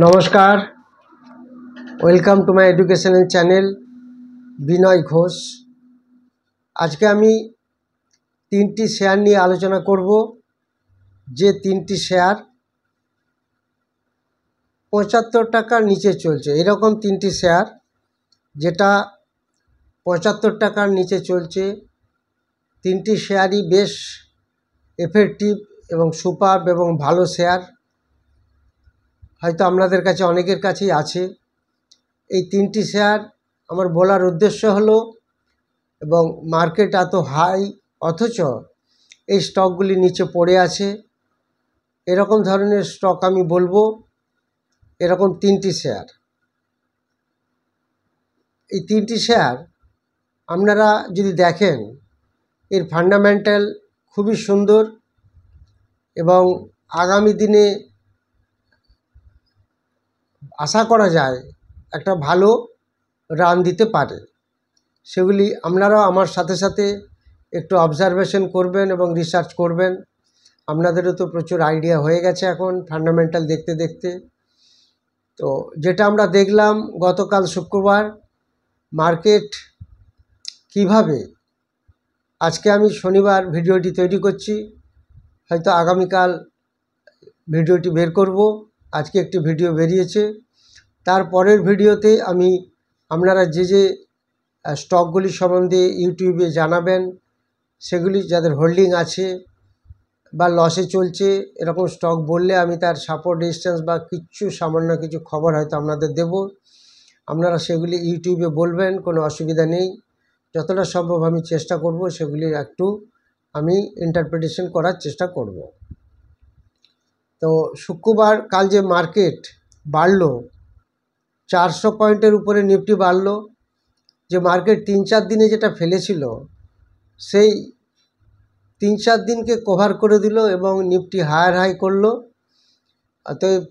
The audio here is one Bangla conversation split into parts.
নমস্কার, welcome to my educational channel Binoy Ghosh. আজকে আমি তিনটি শেয়ার নিয়ে আলোচনা করব, যে তিনটি শেয়ার 75 টাকার নিচে চলছে। এরকম তিনটি শেয়ার যেটা 75 টাকার নিচে চলছে, তিনটি শেয়ারই বেশ এফেক্টিভ এবং সুপার এবং ভালো শেয়ার, হয়তো আপনাদের কাছে অনেকের কাছেই আছে। এই তিনটি শেয়ার আমার বলার উদ্দেশ্য হলো, এবং মার্কেট এত হাই অথচ এই স্টকগুলি নিচে পড়ে আছে, এরকম ধরনের স্টক আমি বলবো। এরকম তিনটি শেয়ার, এই তিনটি শেয়ার আপনারা যদি দেখেন, এর ফান্ডামেন্টাল খুবই সুন্দর এবং আগামী দিনে আশা করা যায় একটা ভালো রান দিতে পারে। সেগুলি আপনারাও আমার সাথে সাথে একটু অবজারভেশন করবেন এবং রিসার্চ করবেন। আপনাদেরও তো প্রচুর আইডিয়া হয়ে গেছে এখন ফান্ডামেন্টাল দেখতে দেখতে। তো যেটা আমরা দেখলাম গতকাল শুক্রবার, মার্কেট কিভাবে, আজকে আমি শনিবার ভিডিওটি তৈরি করছি, হয়তো আগামীকাল ভিডিওটি বের করব। আজকে একটি ভিডিও বেরিয়েছে, তারপরের ভিডিওতে আমি আপনারা যে যে স্টকগুলি সম্বন্ধে ইউটিউবে জানাবেন, সেগুলি যাদের হোল্ডিং আছে বা লসে চলছে এরকম স্টক বললে আমি তার সাপোর্ট রেজিস্ট্যান্স বা সামান্য কিছু খবর হয়তো আপনাদের দেব। আপনারা সেগুলি ইউটিউবে বলবেন, কোনো অসুবিধা নেই। যতটা সম্ভব আমি চেষ্টা করব সেগুলির একটু আমি ইন্টারপ্রিটেশন করার চেষ্টা করব। তো শুক্রবার কাল যে মার্কেট বাড়লো, 400 পয়েন্টের উপরে নিফটি বাড়লো, যে মার্কেট 3-4 দিনে যেটা ফেলেছিল সেই 3-4 দিনকে কভার করে দিল এবং নিফটি হায়ার হাই করলো। অতএব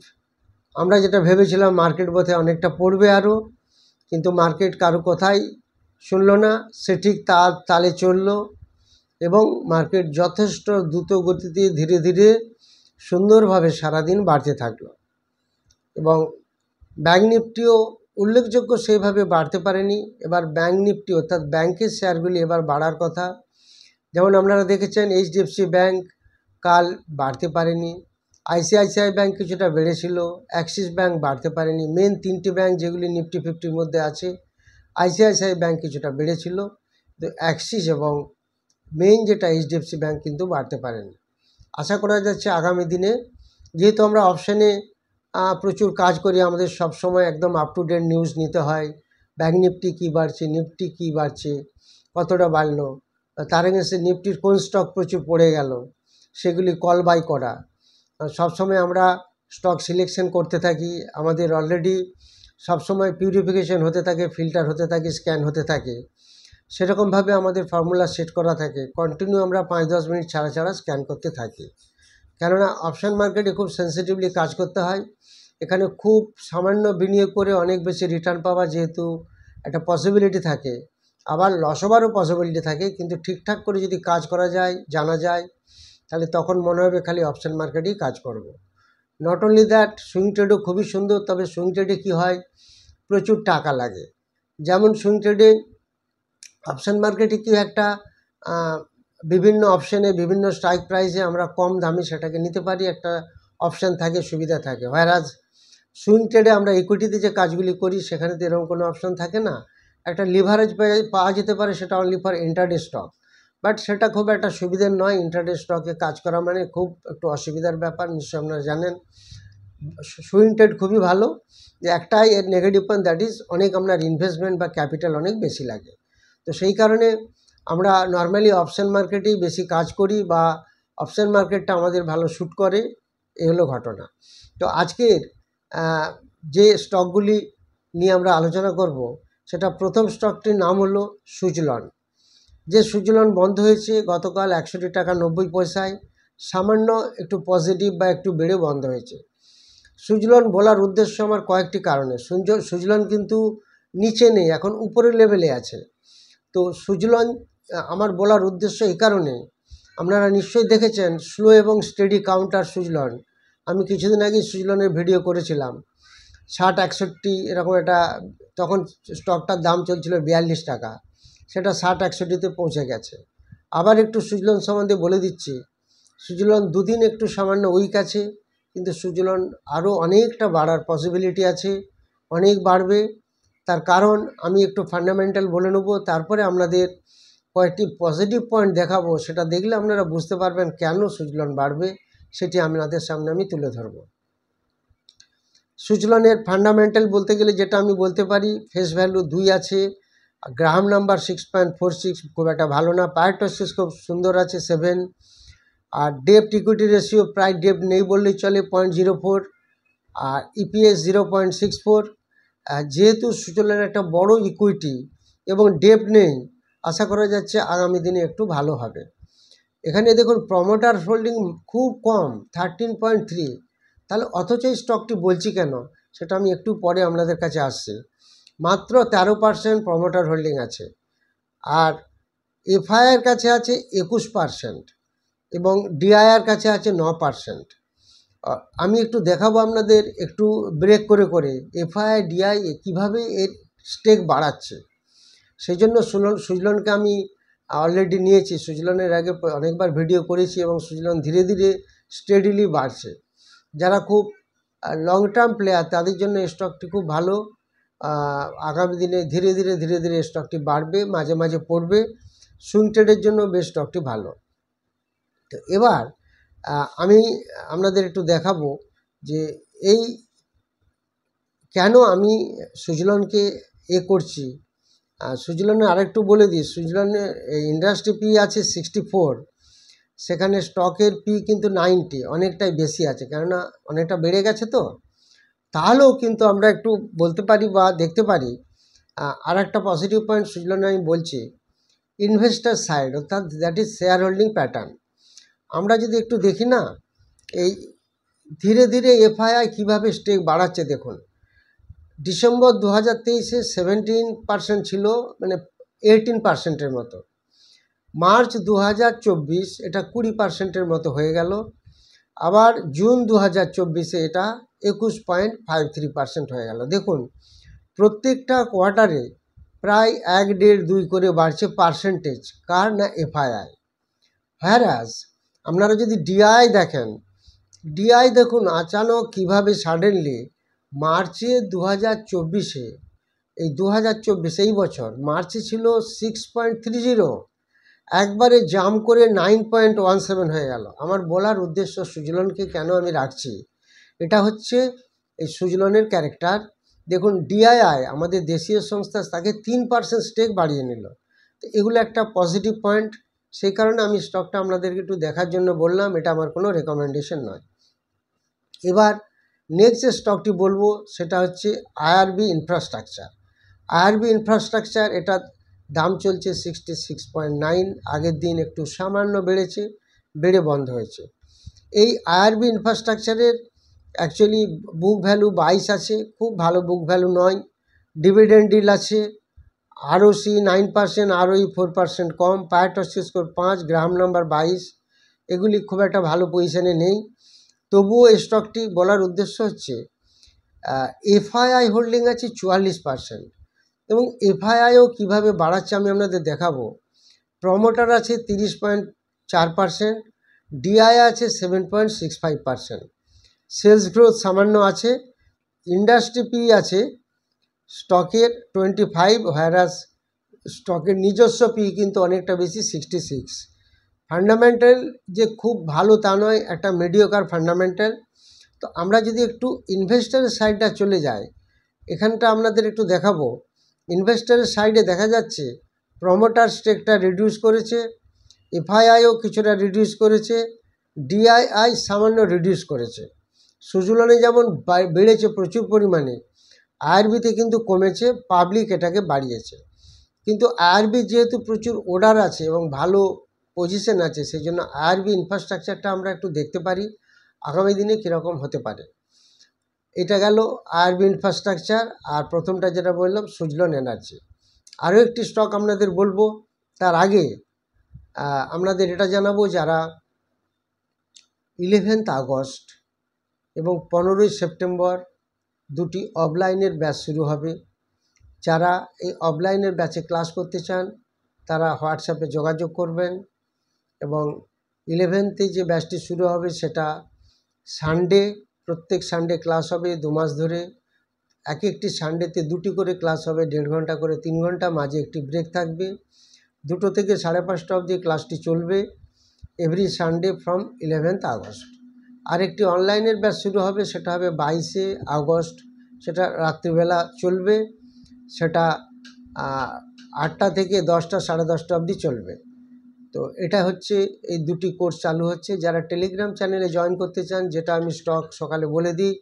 আমরা যেটা ভেবেছিলাম মার্কেট বোধহয় অনেকটা পড়বে আরও, কিন্তু মার্কেট কারো কথাই শুনলো না, সে ঠিক তার তালে চলল এবং মার্কেট যথেষ্ট দ্রুত গতিতে ধীরে ধীরে সুন্দরভাবে সারাদিন বাড়তে থাকলো। এবং ব্যাঙ্ক নিফটিও উল্লেখযোগ্য সেইভাবে বাড়তে পারেনি। এবার ব্যাঙ্ক নিফটি অর্থাৎ ব্যাংকের শেয়ারগুলি এবার বাড়ার কথা। যেমন আপনারা দেখেছেন এইচডিএফসি ব্যাঙ্ক কাল বাড়তে পারেনি, আইসিআইসিআই ব্যাঙ্ক কিছুটা বেড়েছিল, অ্যাক্সিস ব্যাঙ্ক বাড়তে পারেনি। মেন তিনটি ব্যাঙ্ক যেগুলি নিফটি 50-র মধ্যে আছে, আইসিআইসিআই ব্যাঙ্ক কিছুটা বেড়েছিল, তো অ্যাক্সিস এবং মেন যেটা এইচডিএফসি ব্যাঙ্ক কিন্তু বাড়তে পারেনি। আশা করা যাচ্ছে আগামী দিনে, যেহেতু আমরা অপশানে প্রচুর কাজ করি, আমাদের সব সময় একদম আপ টু ডেট নিউজ নিতে হয়। ব্যাঙ্ক নিফটি কী বাড়ছে, নিফটি কী বাড়ছে, কতটা বাড়লো, তার এগেন্সে নিফটির কোন স্টক প্রচুর পড়ে গেল, সেগুলি কল বাই করা। সবসময় আমরা স্টক সিলেকশন করতে থাকি, আমাদের অলরেডি সবসময় পিউরিফিকেশন হতে থাকে, ফিল্টার হতে থাকে, স্ক্যান হতে থাকে। সেরকমভাবে আমাদের ফর্মুলা সেট করা থাকে, কন্টিনিউ আমরা 5-10 মিনিট ছাড়া ছাড়া স্ক্যান করতে থাকি। কেননা অপশান মার্কেটে খুব সেন্সিটিভলি কাজ করতে হয়। এখানে খুব সামান্য বিনিয়োগ করে অনেক বেশি রিটার্ন পাওয়া যেহেতু একটা পসিবিলিটি থাকে, আবার লস হবারও পসিবিলিটি থাকে, কিন্তু ঠিকঠাক করে যদি কাজ করা যায়, জানা যায়, তাহলে তখন মনে হবে খালি অপশান মার্কেটেই কাজ করব। নট অনলি দ্যাট, সুইং ট্রেডও খুবই সুন্দর, তবে সুইং ট্রেডে কী হয়, প্রচুর টাকা লাগে। যেমন সুইং ট্রেডে অপশান মার্কেটে কি একটা বিভিন্ন অপশানে বিভিন্ন স্ট্রাইক প্রাইসে আমরা কম দামে সেটাকে নিতে পারি, একটা অপশান থাকে, সুবিধা থাকে। হোয়ারাজ সুইং ট্রেডে আমরা ইকুইটিতে যে কাজগুলি করি সেখানে তো এরকম কোনো অপশান থাকে না, একটা লিভারেজ পাওয়া যেতে পারে, সেটা only for intraday stock, but সেটা খুব একটা সুবিধার নয়। ইন্টারডে স্টকে কাজ করা মানে খুব একটু অসুবিধার ব্যাপার, নিশ্চয়ই আপনারা জানেন। সুইং ট্রেড খুবই ভালো, যে একটাই এর নেগেটিভ পয়েন্ট, দ্যাট ইজ অনেক আপনার ইনভেস্টমেন্ট বা ক্যাপিটাল অনেক বেশি লাগে। তো সেই কারণে আমরা নর্মালি অপশান মার্কেটেই বেশি কাজ করি, বা অপশান মার্কেটটা আমাদের ভালো শ্যুট করে, এই হলো ঘটনা। তো আজকের যে স্টকগুলি নিয়ে আমরা আলোচনা করব, সেটা প্রথম স্টকটির নাম হলো সুজলন। যে সুজলন বন্ধ হয়েছে গতকাল 61 টাকা 90 পয়সায়, সামান্য একটু পজিটিভ বা একটু বেড়ে বন্ধ হয়েছে। সুজলন বলার উদ্দেশ্য আমার কয়েকটি কারণে। সুজলন কিন্তু নিচে নেই, এখন উপরের লেভেলে আছে। তো সুজলন আমার বলার উদ্দেশ্য এই কারণে, আপনারা নিশ্চয়ই দেখেছেন স্লো এবং স্টেডি কাউন্টার সুজলন। আমি কিছুদিন আগে সুজলনের ভিডিও করেছিলাম। 60-61 এরকম একটা, তখন স্টকটার দাম চলছিল 42 টাকা, সেটা 60-61তে পৌঁছে গেছে। আবার একটু সুজলন সম্বন্ধে বলে দিচ্ছি। সুজলন দুদিন একটু সামান্য উইক আছে, কিন্তু সুজলন আরও অনেকটা বাড়ার পসিবিলিটি আছে, অনেক বাড়বে। তার কারণ আমি একটু ফান্ডামেন্টাল বলে নেব, তারপরে আপনাদের কয়েকটি পজিটিভ পয়েন্ট দেখাবো, সেটা দেখলে আপনারা বুঝতে পারবেন কেন সুজলন বাড়বে, সেটি আপনাদের সামনে আমি তুলে ধরব। সুজলনের ফান্ডামেন্টাল বলতে গেলে যেটা আমি বলতে পারি, ফেস ভ্যালু 2 আছে, গ্রাহাম নাম্বার 6.46, খুব একটা ভালো না। পায়োটসিস খুব সুন্দর আছে 7, আর ডেপ্ট ইকুইটি রেশিও প্রায় ডেপ্ট নেই বললেই চলে 0.04, আর ইপিএস 0.64। যেহেতু সুজলনের একটা বড় ইকুইটি এবং ডেপ্ট নেই, আশা করা যাচ্ছে আগামী দিনে একটু ভালো হবে। এখানে দেখুন প্রমোটার হোল্ডিং খুব কম, 13.3, তাহলে অথচ এই স্টকটি বলছি কেন, সেটা আমি একটু পরে আপনাদের কাছে আসছি। মাত্র 13% প্রমোটার হোল্ডিং আছে, আর এফআইআর কাছে আছে 21% এবং ডিআইআর কাছে আছে 9%। আমি একটু দেখাবো আপনাদের, একটু ব্রেক করে করে এফআইআই ডিআই কীভাবে এর স্টেক বাড়াচ্ছে। সেই জন্য সুজলনকে আমি অলরেডি নিয়েছি। সুজলনের আগে অনেকবার ভিডিও করেছি এবং সুজলন ধীরে ধীরে স্টেডিলি বাড়ছে। যারা খুব লং টার্ম প্লেয়ার তাদের জন্য স্টকটি খুব ভালো। আগামী দিনে ধীরে ধীরে স্টকটি বাড়বে, মাঝে মাঝে পড়বে। সুইং ট্রেডের জন্য বেশ স্টকটি ভালো। তো এবার আমি আপনাদের একটু দেখাবো যে এই কেন আমি সুজলনকে করছি। সুজলনে আরেকটু বলে দিই, সুজলনে ইন্ডাস্ট্রি পি আছে 64, সেখানে স্টকের পি কিন্তু 90, অনেকটাই বেশি আছে, কেননা অনেকটা বেড়ে গেছে। তো তাহলেও কিন্তু আমরা একটু বলতে পারি বা দেখতে পারি। আর একটা পজিটিভ পয়েন্ট সুজলনে আমি বলছি, ইনভেস্টার সাইড, অর্থাৎ that is share holding pattern. আমরা যদি একটু দেখি না, এই ধীরে ধীরে এফআইআই কীভাবে স্টেক বাড়াচ্ছে দেখুন। ডিসেম্বর 2023-এ 17% ছিল, মানে 18%-এর মতো। মার্চ 2024 এটা 20%-এর মতো হয়ে গেল। আবার জুন 2024-এ এটা 21.53% হয়ে গেল। দেখুন প্রত্যেকটা কোয়ার্টারে প্রায় 1, 1.5, 2 করে বাড়ছে পার্সেন্টেজ, কার না এফআইআই। হ্যারাস আপনারা যদি ডিআই দেখেন, ডিআই দেখুন আচানক কীভাবে সাডেনলি মার্চে 2024-এ, এই 2024 এই বছর মার্চে ছিল 6.30, একবারে জাম্প করে 9.17 হয়ে গেল। আমার বলার উদ্দেশ্য সুজলনকে কেন আমি রাখছি, এটা হচ্ছে এই সুজলনের ক্যারেক্টার। দেখুন ডিআইআই আমাদের দেশীয় সংস্থা তাকে 3% স্টেক বাড়িয়ে নিল। তো এগুলো একটা পজিটিভ পয়েন্ট, সেই কারণে আমি স্টকটা আপনাদেরকে একটু দেখার জন্য বললাম, এটা আমার কোনো রেকমেন্ডেশন নয়। এবার নেক্সট যে স্টকটি বলবো সেটা হচ্ছে আইআরবি ইনফ্রাস্ট্রাকচার। আইআরবি ইনফ্রাস্ট্রাকচার, এটা দাম চলছে 66.9, আগের দিন একটু সামান্য বেড়েছে, বেড়ে বন্ধ হয়েছে। এই আইআরবি ইনফ্রাস্ট্রাকচারের অ্যাকচুয়ালি বুক ভ্যালু 22 আছে, খুব ভালো বুক ভ্যালু নয়। ডিভিডেন্ড ডিল আছে, আরওসি 9%, আরওই 4% কম, পায়োটসিস স্কোর 5, গ্রাহাম নাম্বার 22, এগুলি খুব একটা ভালো পজিশনে নেই। তবুও এই স্টকটি বলার উদ্দেশ্য হচ্ছে এফআইআই হোল্ডিং আছে 44%, এবং এফআইআইও কীভাবে বাড়াচ্ছে আমি আপনাদের দেখাবো। প্রমোটার আছে 30.4%, ডিআই আছে 7.65%, সেলস গ্রোথ সামান্য আছে। ইন্ডাস্ট্রি পি আছে স্টকের 25, হ্যারাস স্টকের নিজস্ব পি কিন্তু অনেকটা বেশি 66। ফান্ডামেন্টাল যে খুব ভালো তা নয়, একটা মিডিওকার ফান্ডামেন্টাল। তো আমরা যদি একটু ইনভেস্টারের সাইডটা চলে যাই, এখানটা আপনাদের একটু দেখাবো। ইনভেস্টারের সাইডে দেখা যাচ্ছে প্রমোটার স্টেকটা রিডিউস করেছে, এফআইআইও কিছুটা রিডিউস করেছে, ডিআইআই সামান্য রিডিউস করেছে। সুজলনে যেমন বেড়েছে প্রচুর পরিমাণে, আইআরবিতে কিন্তু কমেছে, পাবলিক এটাকে বাড়িয়েছে। কিন্তু আইআরবি যেহেতু প্রচুর অর্ডার আছে এবং ভালো পজিশন আছে, সেই জন্য আইআরবি ইনফ্রাস্ট্রাকচারটা আমরা একটু দেখতে পারি আগামী দিনে কীরকম হতে পারে। এটা গেল আইআরবি ইনফ্রাস্ট্রাকচার। আর প্রথমটা যেটা বললাম সুজলন এনার্জি। আরও একটি স্টক আপনাদের বলবো, তার আগে আপনাদের এটা জানাবো, যারা 11 আগস্ট এবং 15 সেপ্টেম্বর দুটি অফলাইনের ব্যাচ শুরু হবে। যারা এই অফলাইনের ব্যাচে ক্লাস করতে চান তারা হোয়াটসঅ্যাপে যোগাযোগ করবেন। এবং 11th যে ব্যাচটি শুরু হবে সেটা সানডে, প্রত্যেক সানডে ক্লাস হবে 2 মাস ধরে। একটি সানডেতে 2টি করে ক্লাস হবে, 1.5 ঘন্টা করে, 3 ঘন্টা, মাঝে একটি ব্রেক থাকবে। 2টো থেকে 5:30 অবধি ক্লাসটি চলবে every Sunday from 11th August. আরেকটি অনলাইনের ব্যাচ শুরু হবে, সেটা হবে 22শে আগস্ট, সেটা রাত্রিবেলা চলবে। সেটা 8টা থেকে 10টা, 10:30 অবধি চলবে। তো এটা হচ্ছে এই দুটি কোর্স চালু হচ্ছে। যারা টেলিগ্রাম চ্যানেলে জয়েন করতে চান, যেটা আমি স্টক সকালে বলে দিই,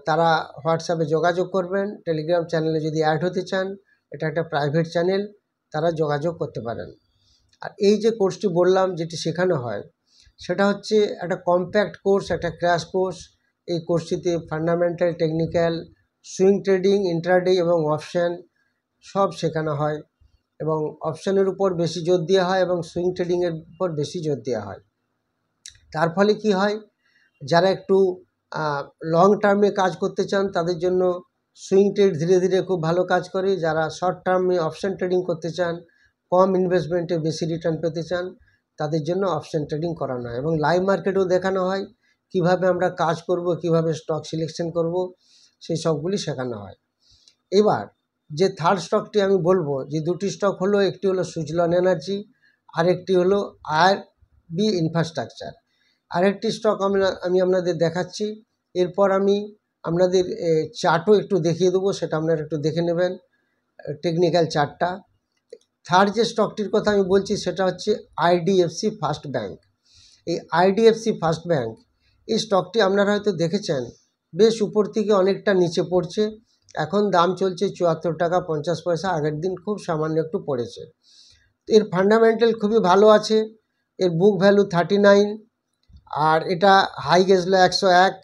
তারা হোয়াটসঅ্যাপে যোগাযোগ করবেন। টেলিগ্রাম চ্যানেলে যদি অ্যাড হতে চান, এটা একটা প্রাইভেট চ্যানেল, তারা যোগাযোগ করতে পারেন। আর এই যে কোর্সটি বললাম যেটি শেখানো হয়, সেটা হচ্ছে একটা কম্প্যাক্ট কোর্স, একটা ক্র্যাশ কোর্স। এই কোর্সটিতে fundamental, technical, swing trading, intraday এবং অপশান সব শেখানো হয়। এবং অপশানের উপর বেশি জোর দেওয়া হয় এবং সুইং ট্রেডিংয়ের উপর বেশি জোর দেওয়া হয়। তার ফলে কি হয়, যারা একটু লং টার্মে কাজ করতে চান তাদের জন্য সুইং ট্রেড ধীরে ধীরে খুব ভালো কাজ করে। যারা শর্ট টার্মে অপশান ট্রেডিং করতে চান, কম ইনভেস্টমেন্টে বেশি রিটার্ন পেতে চান, তাদের জন্য অপশান ট্রেডিং করানো হয়। এবং লাইভ মার্কেটেও দেখানো হয় কিভাবে আমরা কাজ করব, কিভাবে স্টক সিলেকশন করব, সেই সবগুলি শেখানো হয়। এবার যে থার্ড স্টকটি আমি বলবো, যে দুটি স্টক হলো, একটি হলো সুজলন এনার্জি, আরেকটি হলো আরবি ইনফ্রাস্ট্রাকচার। আরেকটি স্টক আমি আপনাদের দেখাচ্ছি। এরপর আমি আপনাদের চার্টও একটু দেখিয়ে দেবো, সেটা আপনারা একটু দেখে নেবেন, টেকনিক্যাল চার্টটা। থার্ড যে স্টকটির কথা আমি বলছি সেটা হচ্ছে আইডিএফসি ফার্স্ট ব্যাংক। এই আইডিএফসি ফার্স্ট ব্যাংক, এই স্টকটি আপনারা হয়তো দেখেছেন, বেশ উপর থেকে অনেকটা নিচে পড়ছে। এখন দাম চলছে 74 টাকা 50 পয়সা, আগের দিন খুব সামান্য একটু পড়েছে। এর ফান্ডামেন্টাল খুবই ভালো আছে। এর বুক ভ্যালু 39, আর এটা হাই গেছিল 101,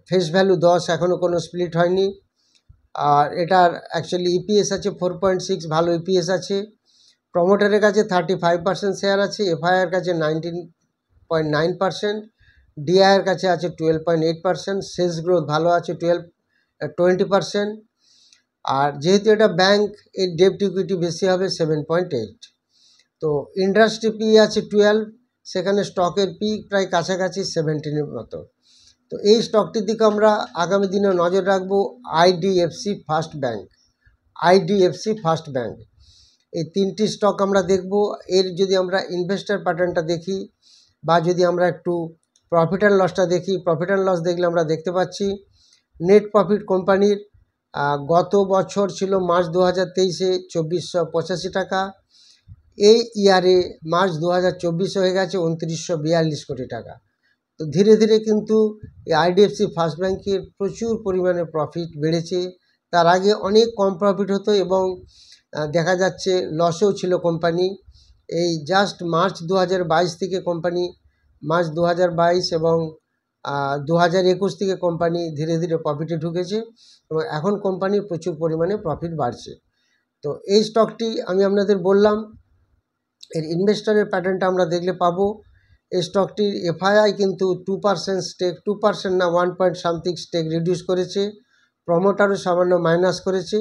ফেস ভ্যালু 10, এখনও কোনো স্প্লিট হয়নি। আর এটার অ্যাকচুয়ালি ইপিএস আছে 4.6, ভালো ইপিএস আছে। প্রমোটারের কাছে 35% শেয়ার আছে, এফআইআর কাছে 19.9%, ডিআইয়ের কাছে আছে 12.8%, সেলস গ্রোথ ভালো আছে 20%। আর যেহেতু এটা ব্যাংক, এর ডেপ্ট ইকুইটি বেশি হবে 7.8। তো ইন্ডাস্ট্রি পি আছে 12, সেখানে স্টকের পি প্রায় কাছাকাছি 17-এর মতো। তো এই স্টকটির দিকে আমরা আগামী দিনে নজর রাখবো। IDFC first bank, IDFC first bank, এই তিনটি স্টক আমরা দেখব। এর যদি আমরা ইনভেস্টার প্যাটার্নটা দেখি, বা যদি আমরা একটু প্রফিট অ্যান্ড লসটা দেখি, প্রফিট অ্যান্ড লস দেখলে আমরা দেখতে পাচ্ছি নেট প্রফিট কোম্পানির গত বছর ছিল মার্চ 2023-এ 2485 টাকা। এই ইয়ারে মার্চ 2024 হয়ে গেছে 2942 কোটি টাকা। তো ধীরে ধীরে কিন্তু এই আইডিএফসি ফার্স্ট ব্যাংকের প্রচুর পরিমাণে প্রফিট বেড়েছে। তার আগে অনেক কম প্রফিট হতো এবং দেখা যাচ্ছে লসেও ছিল কোম্পানি। এই জাস্ট মার্চ 2022 থেকে কোম্পানি, মার্চ 2022 এবং 2021 থেকে কোম্পানি ধীরে ধীরে প্রফিটে ঢুকেছে এবং এখন কোম্পানির প্রচুর পরিমাণে প্রফিট বাড়ছে। তো এই স্টকটি আমি আপনাদের বললাম, এর ইনভেস্টরের প্যাটার্নটা আমরা দেখলে পাবো। এই স্টকটির এফআইআই কিন্তু 2% স্টেক, 2% না 1 পয়েন্ট সামথিং স্টেক রিডিউস করেছে, প্রমোটারও সামান্য মাইনাস করেছে।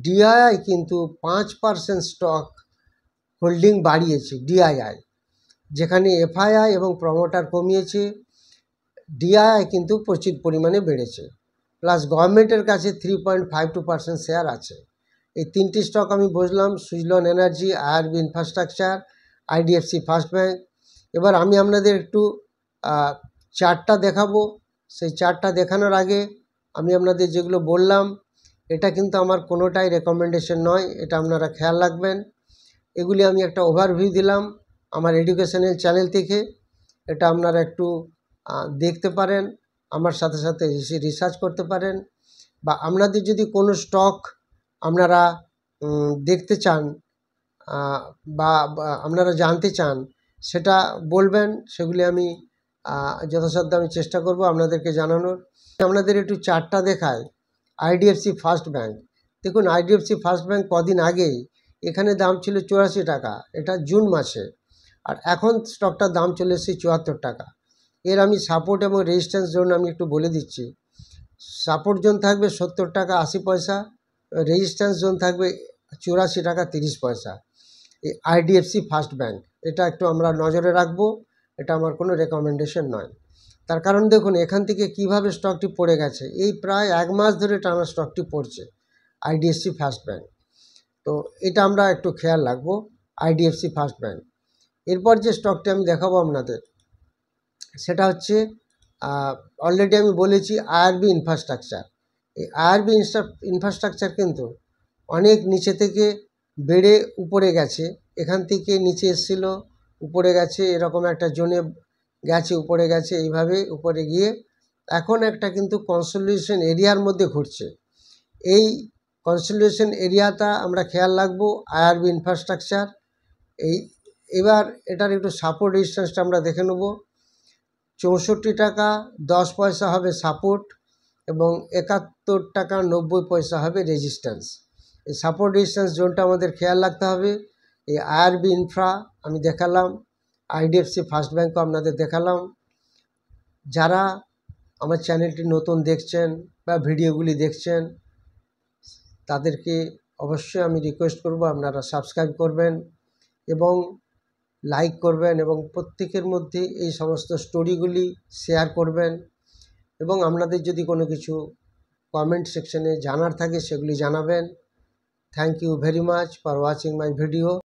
ডিআইআই কিন্তু 5% স্টক হোল্ডিং বাড়িয়েছে। ডিআইআই, যেখানে এফআইআই এবং প্রমোটার কমিয়েছে, ডিআইআই কিন্তু প্রচুর পরিমাণে বেড়েছে। প্লাস গভর্নমেন্টের কাছে 3.52% শেয়ার আছে। এই তিনটি স্টক আমি বুঝলাম, সুজলন এনার্জি, আরবি ইনফ্রাস্ট্রাকচার, আইডিএফসি ফার্স্ট ব্যাংক। এবার আমি আপনাদের একটু চার্টটা দেখাবো। সেই চার্টটা দেখানোর আগে আমি আপনাদের যেগুলো বললাম, এটা কিন্তু আমার কোনোটাই রেকমেন্ডেশন নয়, এটা আপনারা খেয়াল রাখবেন। এগুলি আমি একটা ওভারভিউ দিলাম আমার এডুকেশনাল চ্যানেল থেকে, এটা আপনারা একটু দেখতে পারেন, আমার সাথে সাথে রিসার্চ করতে পারেন। বা আপনাদের যদি কোনো স্টক আপনারা দেখতে চান বা আপনারা জানতে চান, সেটা বলবেন, সেগুলি আমি যথাসাধ্য আমি চেষ্টা করব আপনাদেরকে জানানোর। আপনাদের একটু চার্টটা দেখায় আইডিএফসি ফার্স্ট ব্যাংক। দেখুন, আইডিএফসি ফার্স্ট ব্যাংক কদিন আগেই এখানে দাম ছিল 84 টাকা, এটা জুন মাসে, আর এখন স্টকটার দাম চলে এসেছে 74 টাকা। এর আমি সাপোর্ট এবং রেজিস্ট্যান্স জোন আমি একটু বলে দিচ্ছি। সাপোর্ট জোন থাকবে 70 টাকা 80 পয়সা, রেজিস্ট্যান্স জোন থাকবে 84 টাকা 30 পয়সা। এই আইডিএফসি ফার্স্ট ব্যাংক, এটা একটু আমরা নজরে রাখবো, এটা আমার কোনো রেকমেন্ডেশন নয়। তার কারণ দেখুন এখান থেকে কিভাবে স্টকটি পড়ে গেছে, এই প্রায় 1 মাস ধরে টানা স্টকটি পড়ছে আইডিএফসি ফার্স্ট ব্যাংক। তো এটা আমরা একটু খেয়াল রাখবো, আইডিএফসি ফার্স্ট ব্যাংক। এরপর যে স্টকটি আমি দেখাবো আপনাদের, সেটা হচ্ছে অলরেডি আমি বলেছি আইআরবি ইনফ্রাস্ট্রাকচার। এই আইআরবি ইনফ্রাস্ট্রাকচার কিন্তু অনেক নিচে থেকে বেড়ে উপরে গেছে, এখান থেকে নিচে এসেছিলো উপরে গেছে, এরকম একটা জোনে গেছে, উপরে গেছে, এইভাবে উপরে গিয়ে এখন একটা কিন্তু কনসলিডেশন এরিয়ার মধ্যে ঘুরছে। এই কনসলিডেশন এরিয়াটা আমরা খেয়াল রাখবো, আইআরবি ইনফ্রাস্ট্রাকচার। এবার এটার একটু সাপোর্ট রেজিস্ট্যান্সটা আমরা দেখে নেব। 64 টাকা 10 পয়সা হবে সাপোর্ট এবং 71 টাকা 90 পয়সা হবে রেজিস্ট্যান্স। এই সাপোর্ট রেজিস্ট্যান্স জোনটা আমাদের খেয়াল রাখতে হবে। এই আইআরবি ইনফ্রা আমি দেখালাম, আইডিএফসি ফার্স্ট ব্যাংকও আপনাদের দেখালাম। যারা আমার চ্যানেলটি নতুন দেখছেন বা ভিডিওগুলি দেখছেন, তাদেরকে অবশ্যই আমি রিকোয়েস্ট করব আপনারা সাবস্ক্রাইব করবেন এবং লাইক করবেন এবং প্রত্যেকের মধ্যে এই সমস্ত স্টোরিগুলি শেয়ার করবেন। এবং আপনাদের যদি কোনো কিছু কমেন্ট সেকশনে জানার থাকে সেগুলি জানাবেন। Thank you very much for watching my video.